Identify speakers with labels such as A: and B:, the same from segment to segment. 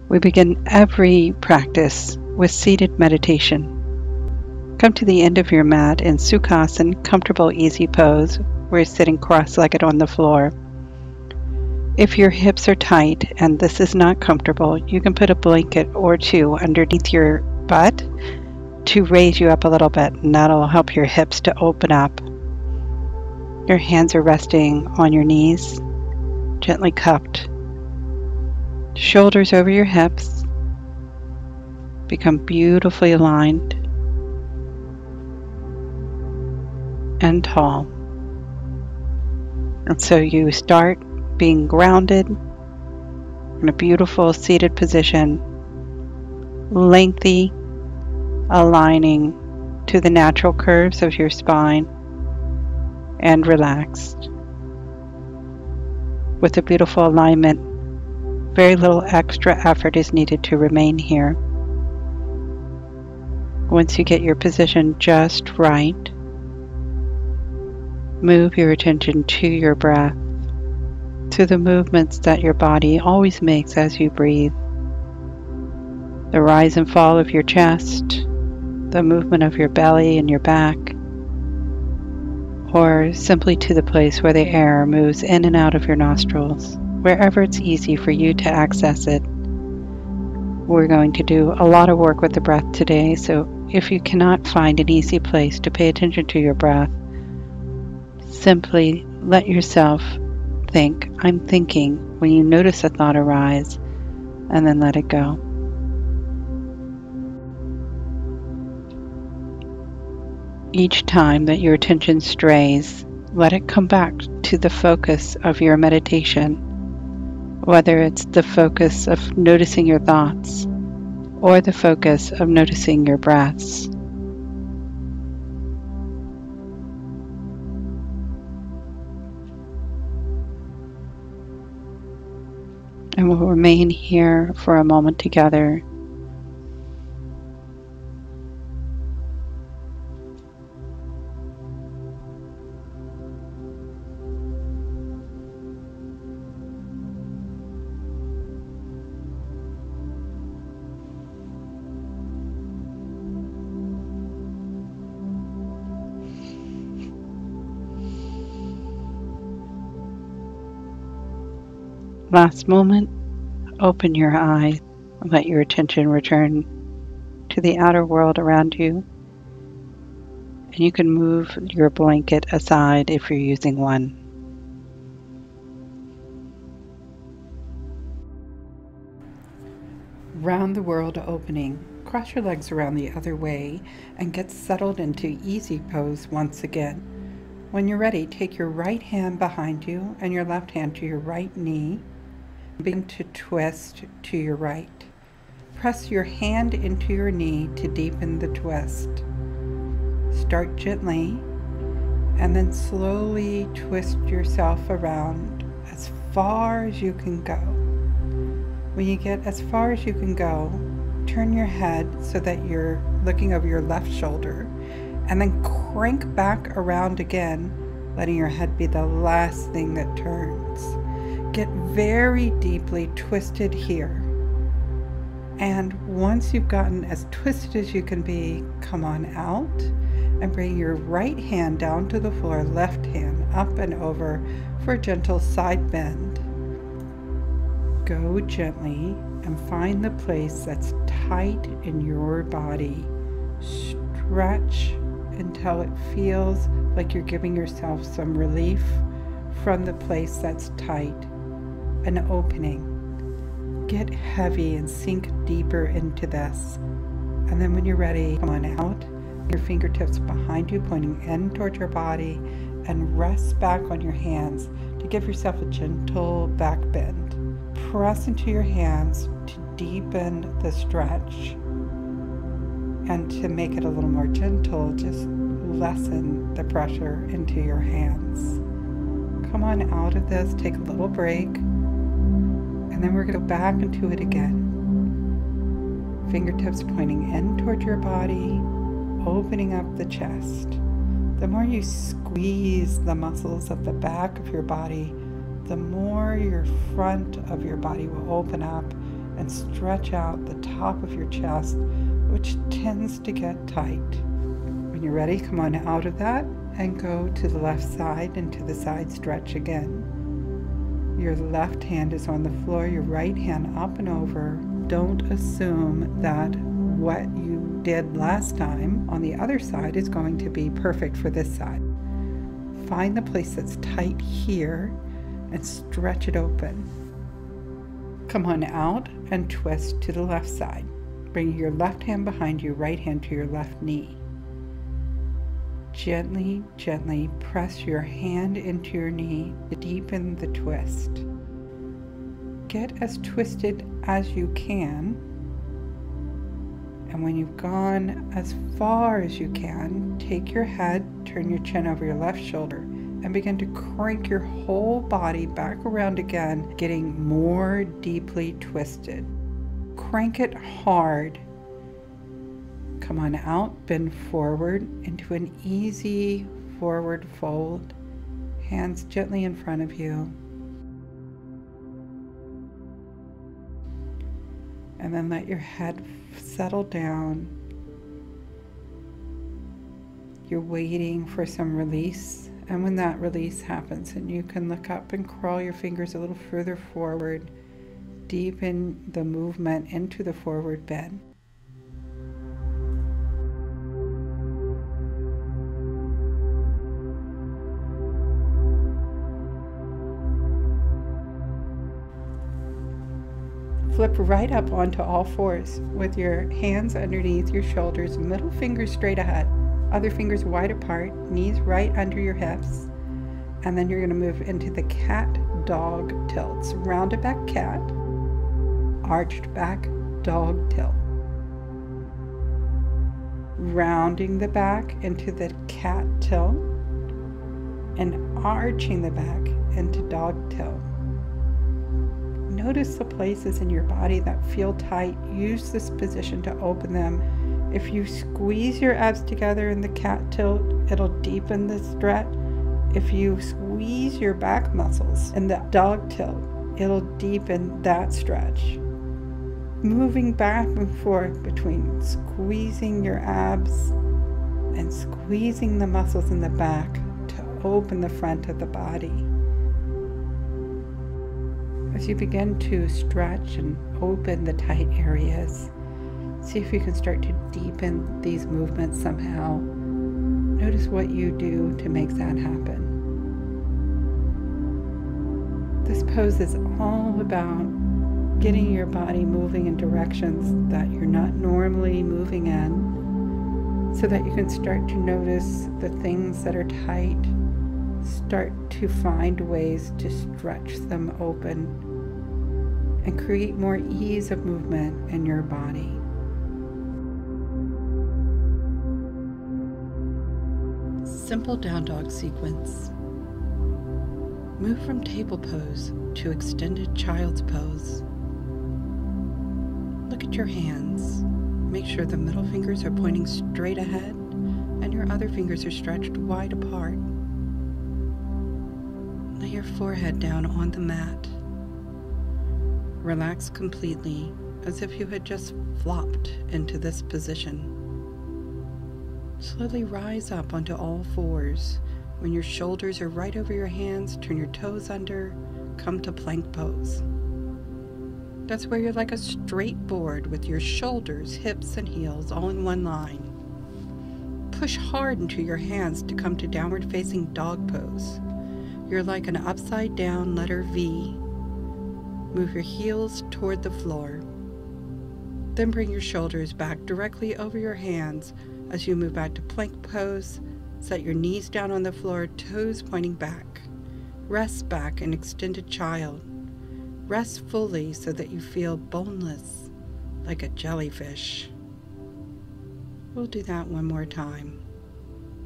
A: We begin every practice with seated meditation. Come to the end of your mat in Sukhasana, comfortable, easy pose, where you're sitting cross-legged on the floor. If your hips are tight and this is not comfortable, you can put a blanket or two underneath your butt to raise you up a little bit, and that'll help your hips to open up. Your hands are resting on your knees, gently cupped. Shoulders over your hips. Become beautifully aligned and tall. And so you start being grounded in a beautiful seated position, lengthy, aligning to the natural curves of your spine, and relaxed. With a beautiful alignment, very little extra effort is needed to remain here. Once you get your position just right, move your attention to your breath, to the movements that your body always makes as you breathe. The rise and fall of your chest, the movement of your belly and your back, or simply to the place where the air moves in and out of your nostrils, wherever it's easy for you to access it. We're going to do a lot of work with the breath today, so if you cannot find an easy place to pay attention to your breath, simply let yourself think, I'm thinking, when you notice a thought arise, and then let it go. Each time that your attention strays, let it come back to the focus of your meditation, whether it's the focus of noticing your thoughts or the focus of noticing your breaths. And we'll remain here for a moment together. Last moment, open your eyes and let your attention return to the outer world around you. And you can move your blanket aside if you're using one. Round the world opening. Cross your legs around the other way and get settled into easy pose once again. When you're ready, take your right hand behind you and your left hand to your right knee. Begin to twist to your right. Press your hand into your knee to deepen the twist. Start gently and then slowly twist yourself around as far as you can go. When you get as far as you can go, turn your head so that you're looking over your left shoulder and then crank back around again, letting your head be the last thing that turns. Get very deeply twisted here. And once you've gotten as twisted as you can be, come on out and bring your right hand down to the floor, left hand up and over for a gentle side bend. Go gently and find the place that's tight in your body. Stretch until it feels like you're giving yourself some relief from the place that's tight. An opening. Get heavy and sink deeper into this. And then when you're ready, come on out. Your fingertips behind you, pointing in toward your body, and rest back on your hands to give yourself a gentle back bend. Press into your hands to deepen the stretch. And to make it a little more gentle, just lessen the pressure into your hands. Come on out of this, take a little break. And then we're going to go back into it again. Fingertips pointing in toward your body, opening up the chest. The more you squeeze the muscles of the back of your body, the more your front of your body will open up and stretch out the top of your chest, which tends to get tight. When you're ready, come on out of that and go to the left side into the side stretch again. Your left hand is on the floor, your right hand up and over. Don't assume that what you did last time on the other side is going to be perfect for this side. Find the place that's tight here and stretch it open. Come on out and twist to the left side. Bring your left hand behind you, right hand to your left knee. Gently, gently press your hand into your knee to deepen the twist. Get as twisted as you can, and when you've gone as far as you can, take your head, turn your chin over your left shoulder, and begin to crank your whole body back around again, getting more deeply twisted. Crank it hard. Come on out, bend forward into an easy forward fold, hands gently in front of you. And then let your head settle down. You're waiting for some release, and when that release happens, and you can look up and crawl your fingers a little further forward, deepen the movement into the forward bend. Flip right up onto all fours with your hands underneath your shoulders, middle fingers straight ahead, other fingers wide apart, knees right under your hips. And then you're going to move into the cat dog tilts. Rounded back cat, arched back dog tilt. Rounding the back into the cat tilt and arching the back into dog tilt. Notice the places in your body that feel tight. Use this position to open them. If you squeeze your abs together in the cat tilt, it'll deepen the stretch. If you squeeze your back muscles in the dog tilt, it'll deepen that stretch. Moving back and forth between squeezing your abs and squeezing the muscles in the back to open the front of the body. As you begin to stretch and open the tight areas, see if you can start to deepen these movements somehow. Notice what you do to make that happen. This pose is all about getting your body moving in directions that you're not normally moving in, so that you can start to notice the things that are tight, start to find ways to stretch them open, and create more ease of movement in your body. Simple down dog sequence. Move from table pose to extended child's pose. Look at your hands. Make sure the middle fingers are pointing straight ahead and your other fingers are stretched wide apart. Lay your forehead down on the mat. Relax completely, as if you had just flopped into this position. Slowly rise up onto all fours. When your shoulders are right over your hands, turn your toes under, come to plank pose. That's where you're like a straight board with your shoulders, hips, and heels all in one line. Push hard into your hands to come to downward facing dog pose. You're like an upside down letter V. Move your heels toward the floor. Then bring your shoulders back directly over your hands as you move back to plank pose. Set your knees down on the floor, toes pointing back. Rest back in extended child. Rest fully so that you feel boneless, like a jellyfish. We'll do that one more time.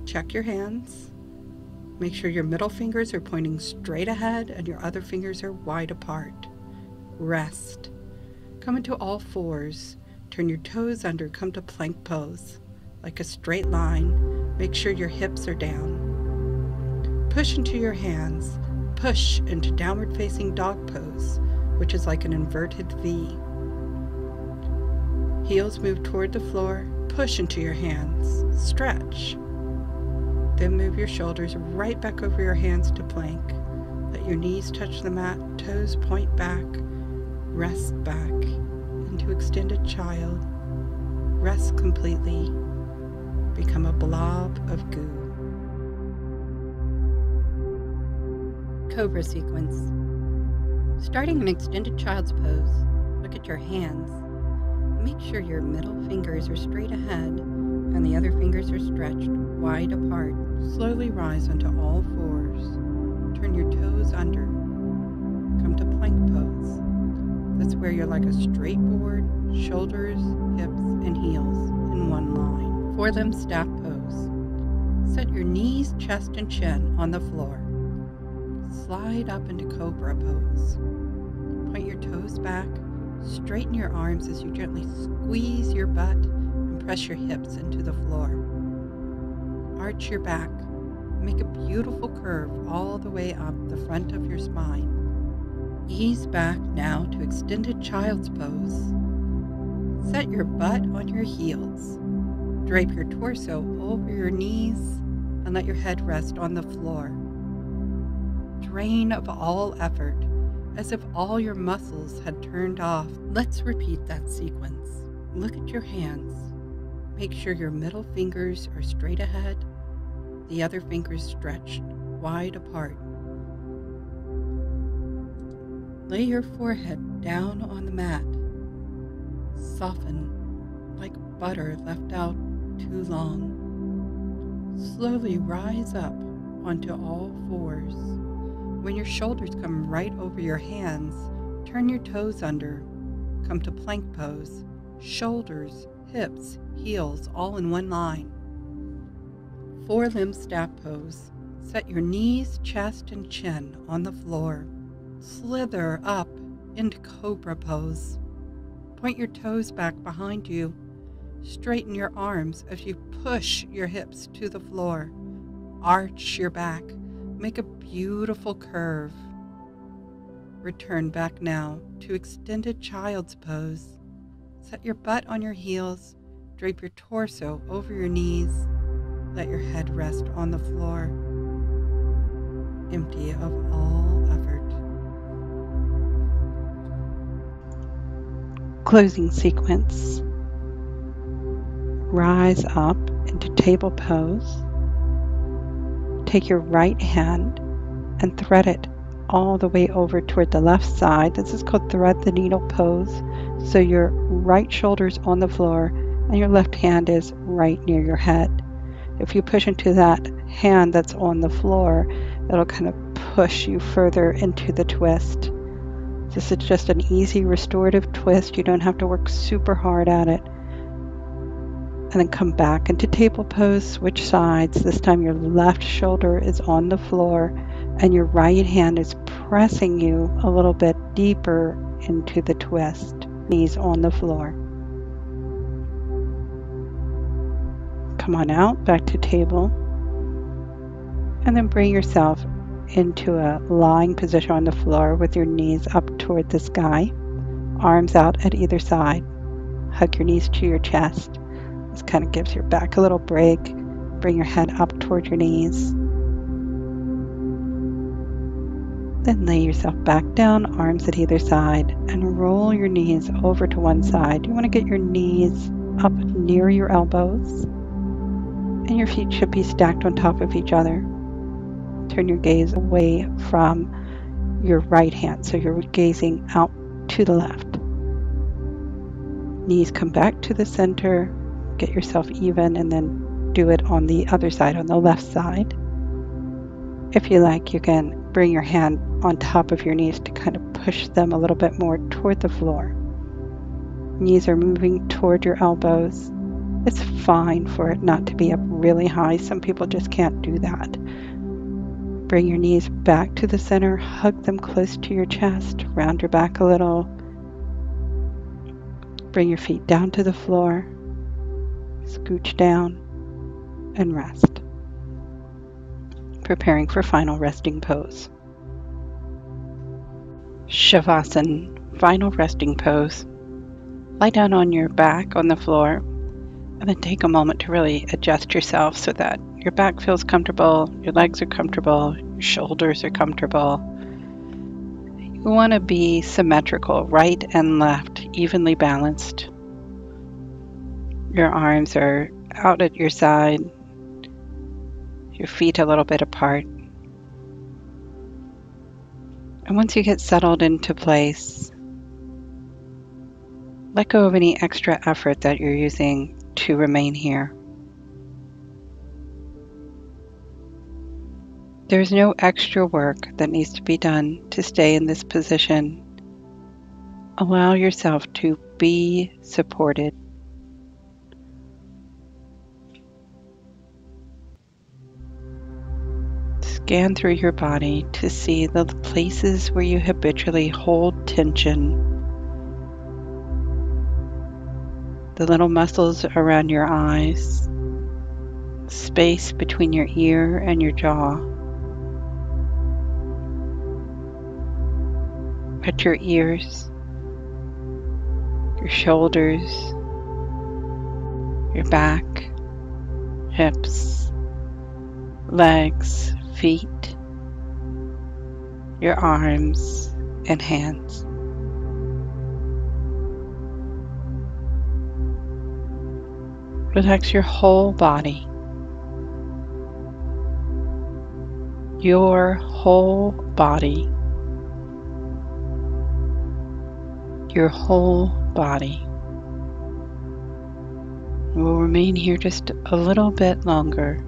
A: Check your hands. Make sure your middle fingers are pointing straight ahead and your other fingers are wide apart. Rest. Come into all fours. Turn your toes under, come to plank pose. Like a straight line, make sure your hips are down. Push into your hands. Push into downward facing dog pose, which is like an inverted V. Heels move toward the floor, push into your hands, stretch. Then move your shoulders right back over your hands to plank. Let your knees touch the mat, toes point back, rest back into extended child. Rest completely, become a blob of goo. Cobra sequence. Starting in extended child's pose, look at your hands. Make sure your middle fingers are straight ahead and the other fingers are stretched wide apart. Slowly rise onto all fours. Turn your toes under. Come to plank pose. That's where you're like a straight board, shoulders, hips, and heels in one line. Forelimb staff pose. Set your knees, chest, and chin on the floor. Slide up into Cobra pose. Point your toes back. Straighten your arms as you gently squeeze your butt and press your hips into the floor. Arch your back. Make a beautiful curve all the way up the front of your spine. Ease back now to extended child's pose. Set your butt on your heels. Drape your torso over your knees and let your head rest on the floor. Drain of all effort, as if all your muscles had turned off. Let's repeat that sequence. Look at your hands. Make sure your middle fingers are straight ahead, the other fingers stretched wide apart. Lay your forehead down on the mat. Soften like butter left out too long. Slowly rise up onto all fours. When your shoulders come right over your hands, turn your toes under. Come to plank pose. Shoulders, hips, heels, all in one line. Forelimb staff pose. Set your knees, chest, and chin on the floor. Slither up into Cobra pose. Point your toes back behind you. Straighten your arms as you push your hips to the floor. Arch your back. Make a beautiful curve. Return back now to extended child's pose. Set your butt on your heels. Drape your torso over your knees. Let your head rest on the floor, empty of all effort. Closing sequence. Rise up into table pose. Take your right hand and thread it all the way over toward the left side. This is called thread the needle pose. So your right shoulder's on the floor and your left hand is right near your head. If you push into that hand that's on the floor, it'll kind of push you further into the twist. This is just an easy restorative twist. You don't have to work super hard at it. And then come back into table pose, switch sides. This time your left shoulder is on the floor and your right hand is pressing you a little bit deeper into the twist. Knees on the floor. Come on out, back to table. And then bring yourself into a lying position on the floor with your knees up toward the sky. Arms out at either side. Hug your knees to your chest. This kind of gives your back a little break. Bring your head up toward your knees. Then lay yourself back down, arms at either side, and roll your knees over to one side. You want to get your knees up near your elbows, and your feet should be stacked on top of each other. Turn your gaze away from your right hand, so you're gazing out to the left. Knees come back to the center. Get yourself even, and then do it on the other side, on the left side. If you like, you can bring your hand on top of your knees to kind of push them a little bit more toward the floor. Knees are moving toward your elbows. It's fine for it not to be up really high. Some people just can't do that. Bring your knees back to the center, hug them close to your chest, round your back a little. Bring your feet down to the floor. Scooch down and rest. Preparing for final resting pose. Shavasana, final resting pose. lie down on your back on the floor, and then take a moment to really adjust yourself so that your back feels comfortable, your legs are comfortable, your shoulders are comfortable. You want to be symmetrical, right and left, evenly balanced. Your arms are out at your side, your feet a little bit apart. And once you get settled into place, let go of any extra effort that you're using to remain here. There's no extra work that needs to be done to stay in this position. Allow yourself to be supported. Scan through your body to see the places where you habitually hold tension. The little muscles around your eyes, space between your ear and your jaw, at your ears, your shoulders, your back, hips, legs, feet, your arms and hands. Relax your whole body. Your whole body. Your whole body. We'll remain here just a little bit longer.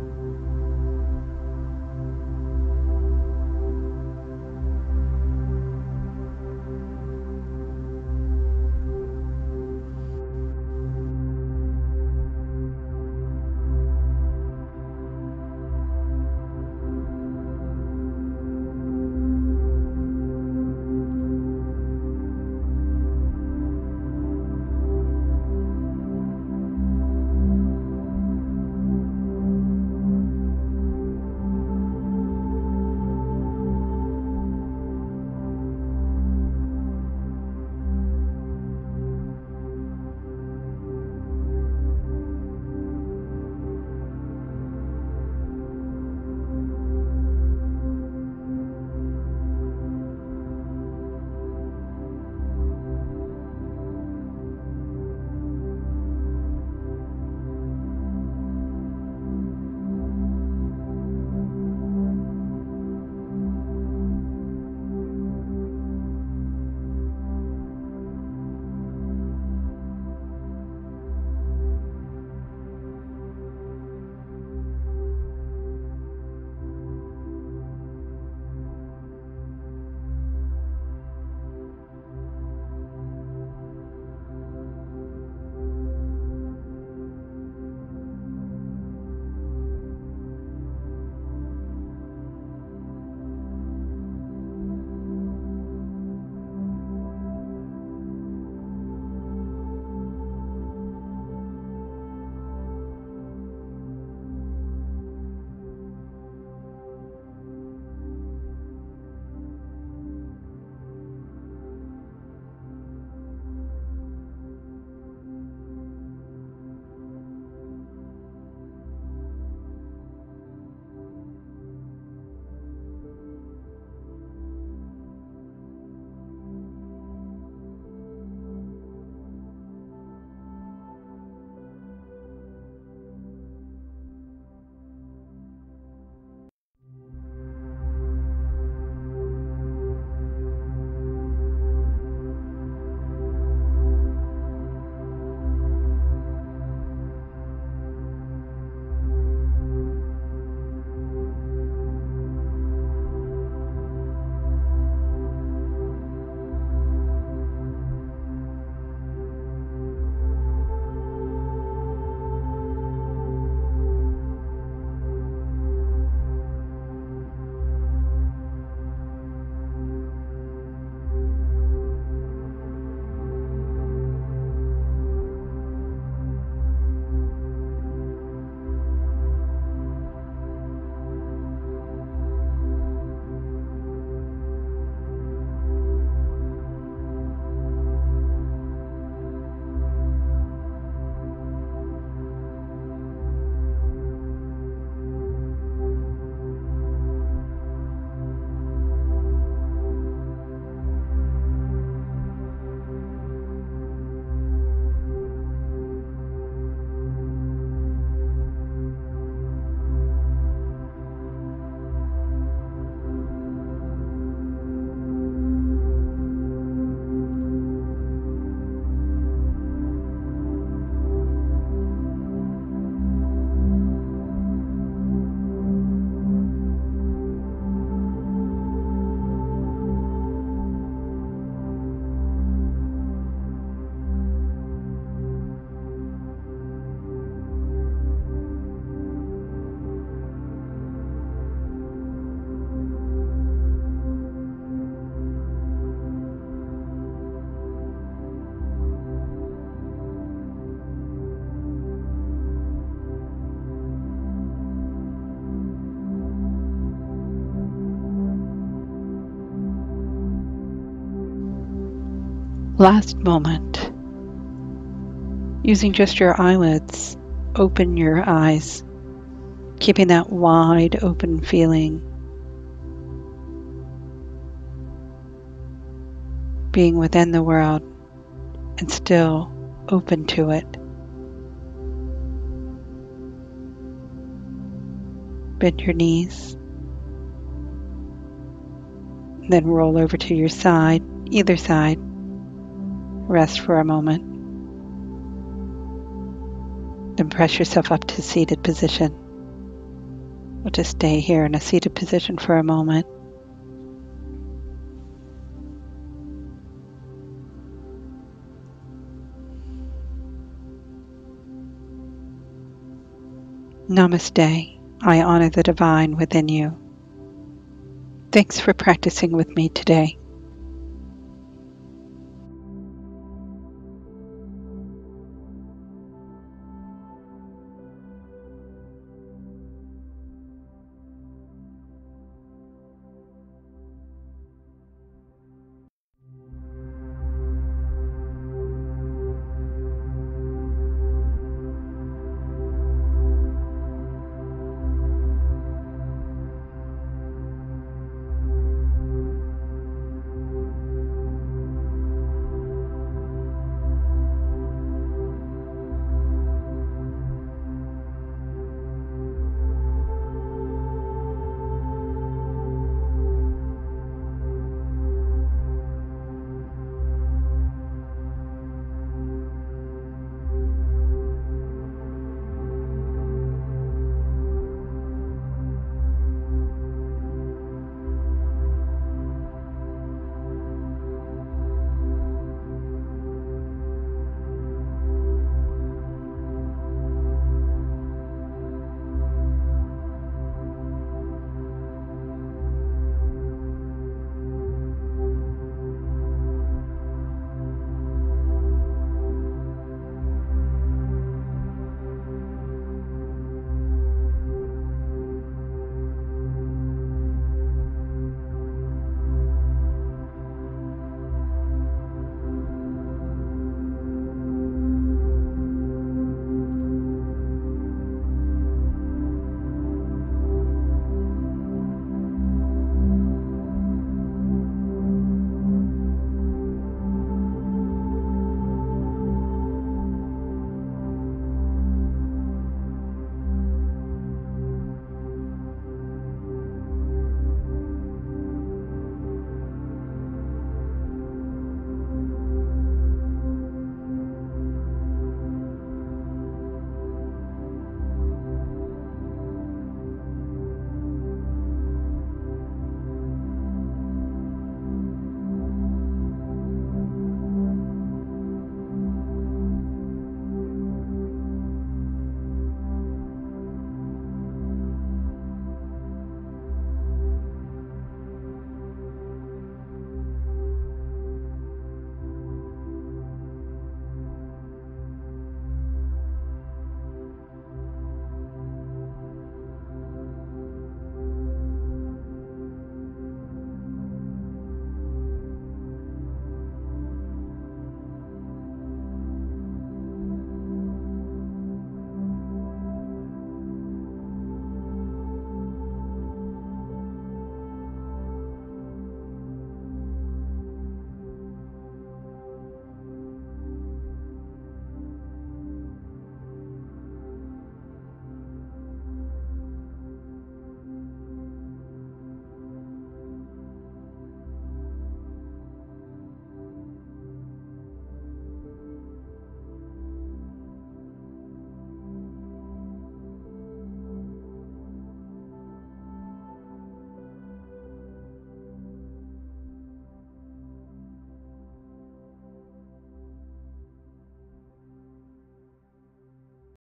A: Last moment. Using just your eyelids, open your eyes, keeping that wide open feeling, being within the world and still open to it. Bend your knees, then roll over to your side, either side. Rest for a moment. Then press yourself up to seated position. We'll just stay here in a seated position for a moment. Namaste. I honor the divine within you. Thanks for practicing with me today.